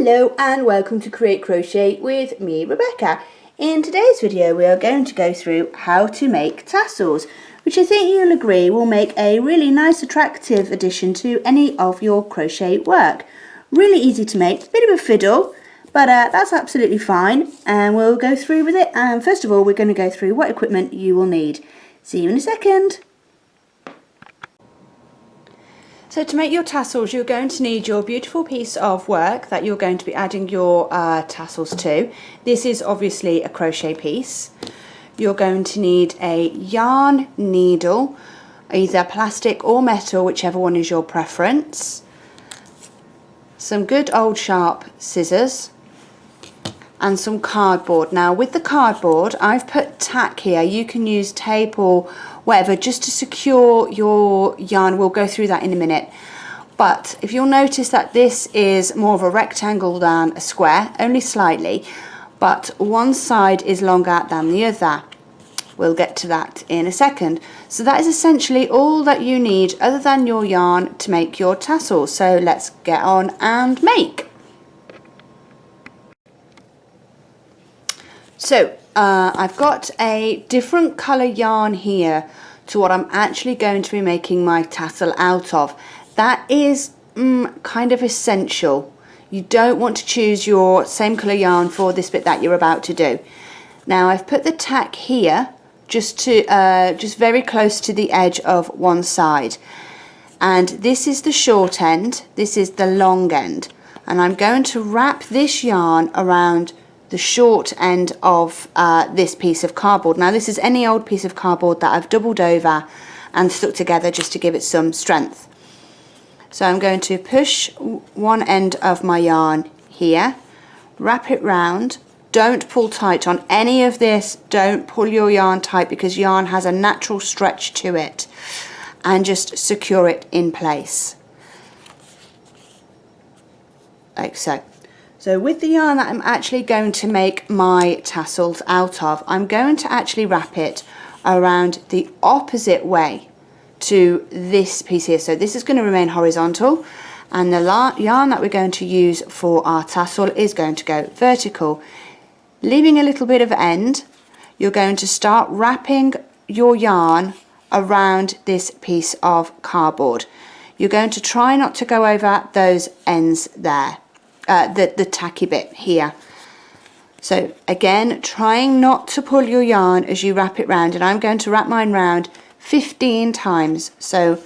Hello and welcome to Create Crochet with me, Rebecca. In today's video we are going to go through how to make tassels, which I think you'll agree will make a really nice attractive addition to any of your crochet work. Really easy to make, a bit of a fiddle, but that's absolutely fine, and we'll go through with it. And first of all we're going to go through what equipment you will need. See you in a second. So to make your tassels, you're going to need your beautiful piece of work that you're going to be adding your tassels to. This is obviously a crochet piece. You're going to need a yarn needle, either plastic or metal, whichever one is your preference. Some good old sharp scissors and some cardboard. Now with the cardboard I've put tack here. You can use tape or whatever just to secure your yarn. We'll go through that in a minute. But if you'll notice that this is more of a rectangle than a square, only slightly, but one side is longer than the other. We'll get to that in a second. So that is essentially all that you need other than your yarn to make your tassels. So let's get on and make. So I've got a different colour yarn here to what I'm actually going to be making my tassel out of. That is kind of essential. You don't want to choose your same colour yarn for this bit that you're about to do. Now I've put the tack here just very close to the edge of one side, and this is the short end, this is the long end, and I'm going to wrap this yarn around the short end of this piece of cardboard. Now this is any old piece of cardboard that I've doubled over and stuck together just to give it some strength. So I'm going to push one end of my yarn here, wrap it round. Don't pull tight on any of this. Don't pull your yarn tight because yarn has a natural stretch to it, and just secure it in place like so. So with the yarn that I'm actually going to make my tassels out of, I'm going to actually wrap it around the opposite way to this piece here. So this is going to remain horizontal, and the yarn that we're going to use for our tassel is going to go vertical. Leaving a little bit of end, you're going to start wrapping your yarn around this piece of cardboard. You're going to try not to go over those ends there. The tacky bit here. So again, trying not to pull your yarn as you wrap it round, and I'm going to wrap mine round 15 times. So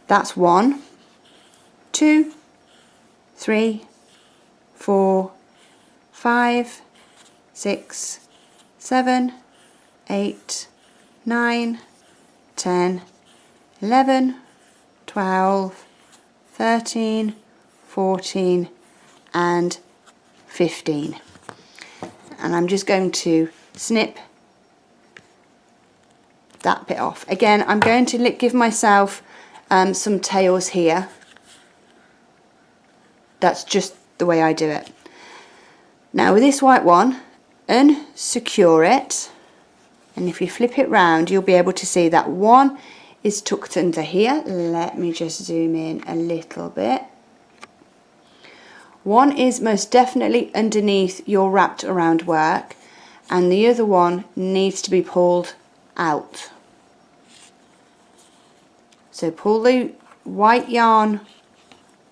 that's 1, 2, 3, 4, 5, 6, 7, 8, 9, 10, 11, 12, 13, 14, and 15. And I'm just going to snip that bit off. Again, I'm going to give myself some tails here. That's just the way I do it. Now with this white one, unsecure it, and if you flip it round you'll be able to see that one is tucked under here. Let me just zoom in a little bit. One is most definitely underneath your wrapped around work, and the other one needs to be pulled out. So pull the white yarn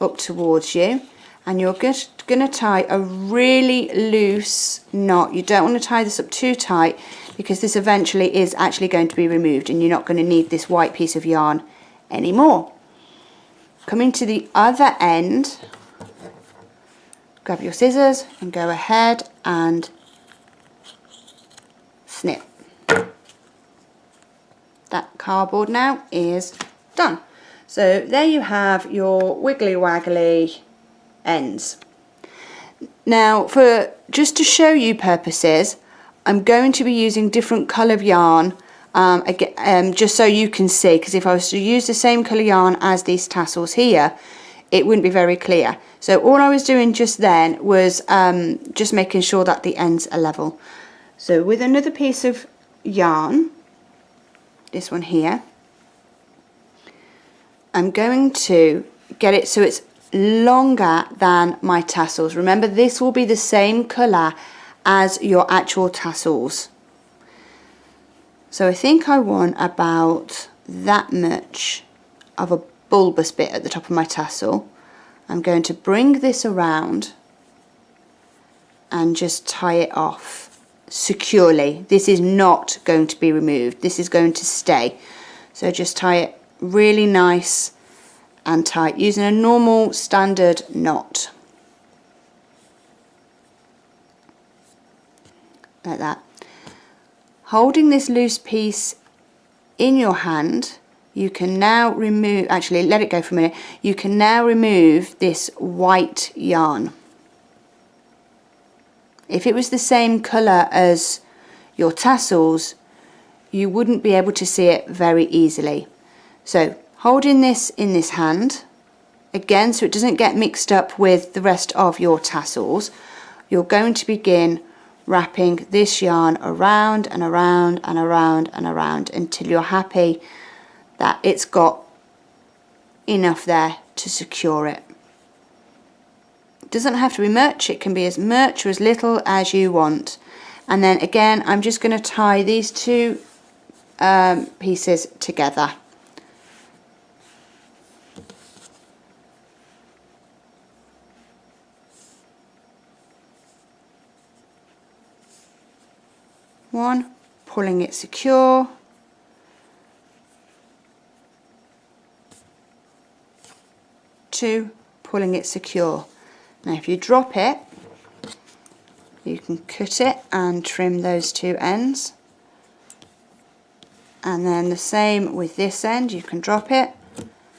up towards you, and you're just going to tie a really loose knot. You don't want to tie this up too tight because this eventually is actually going to be removed and you're not going to need this white piece of yarn anymore. Coming to the other end, grab your scissors and go ahead and snip. That cardboard now is done. So there you have your wiggly waggly ends. Now just to show you purposes, I'm going to be using different colour of yarn again, just so you can see, because if I was to use the same colour yarn as these tassels here, it wouldn't be very clear. So all I was doing just then was just making sure that the ends are level. So with another piece of yarn, this one here, I'm going to get it so it's longer than my tassels. Remember, this will be the same colour as your actual tassels. So I think I want about that much of a bulbous bit at the top of my tassel. I'm going to bring this around and just tie it off securely. This is not going to be removed. This is going to stay. So just tie it really nice and tight using a normal standard knot. Like that. Holding this loose piece in your hand, you can now remove, actually let it go for a minute, you can now remove this white yarn. If it was the same colour as your tassels, you wouldn't be able to see it very easily. So holding this in this hand, again so it doesn't get mixed up with the rest of your tassels, you're going to begin wrapping this yarn around and around and around and around until you're happy that it's got enough there to secure it. It doesn't have to be much, it can be as much or as little as you want. And then again, I'm just going to tie these two pieces together. One, pulling it secure. Two, pulling it secure. Now if you drop it, you can cut it and trim those two ends. And then the same with this end, you can drop it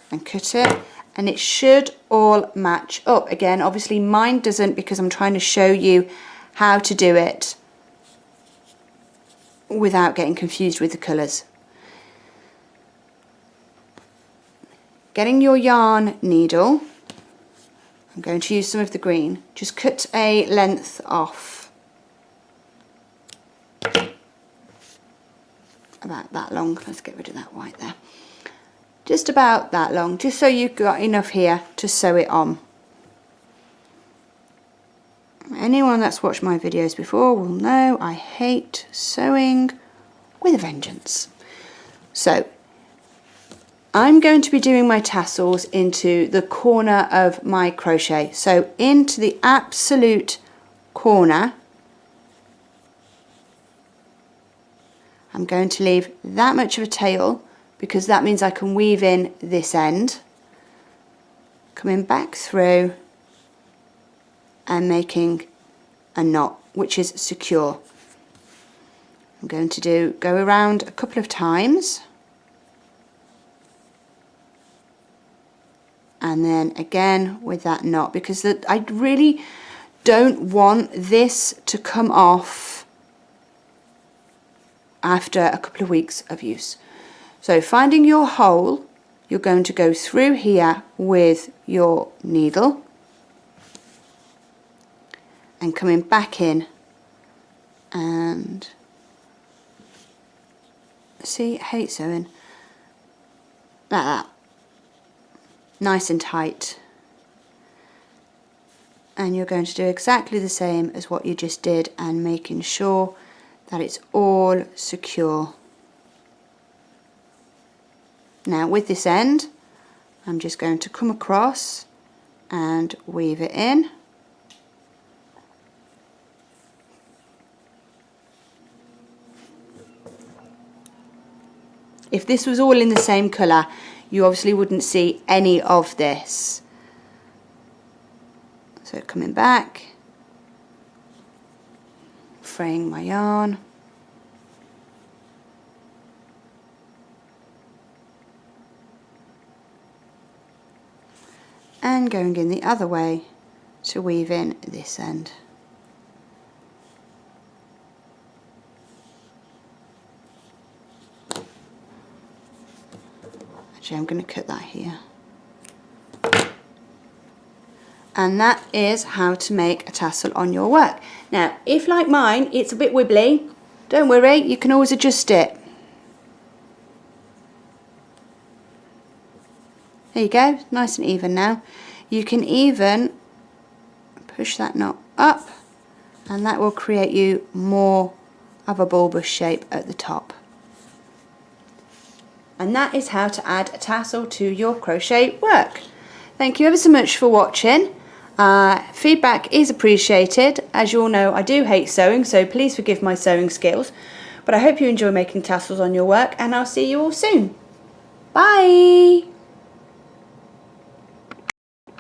and cut it, and it should all match up. Again, obviously mine doesn't because I'm trying to show you how to do it without getting confused with the colours. Getting your yarn needle, I'm going to use some of the green, just cut a length off about that long. Let's get rid of that white there. Just about that long, just so you've got enough here to sew it on. Anyone that's watched my videos before will know I hate sewing with a vengeance. So I'm going to be doing my tassels into the corner of my crochet. So into the absolute corner, I'm going to leave that much of a tail because that means I can weave in this end, coming back through and making a knot which is secure. I'm going to go around a couple of times and then again with that knot, because I really don't want this to come off after a couple of weeks of use. So finding your hole, you're going to go through here with your needle and coming back in, and see, I hate sewing, like that, nice and tight. And you're going to do exactly the same as what you just did and making sure that it's all secure. Now with this end, I'm just going to come across and weave it in. If this was all in the same colour, you obviously wouldn't see any of this. So coming back, fraying my yarn, and going in the other way to weave in this end. Actually, I'm going to cut that here. And that is how to make a tassel on your work. Now, if like mine, it's a bit wibbly, don't worry, you can always adjust it. There you go, nice and even now. You can even push that knot up, and that will create you more of a bulbous shape at the top. And that is how to add a tassel to your crochet work. Thank you ever so much for watching. Feedback is appreciated. As you all know, I do hate sewing, so please forgive my sewing skills. But I hope you enjoy making tassels on your work, and I'll see you all soon. Bye!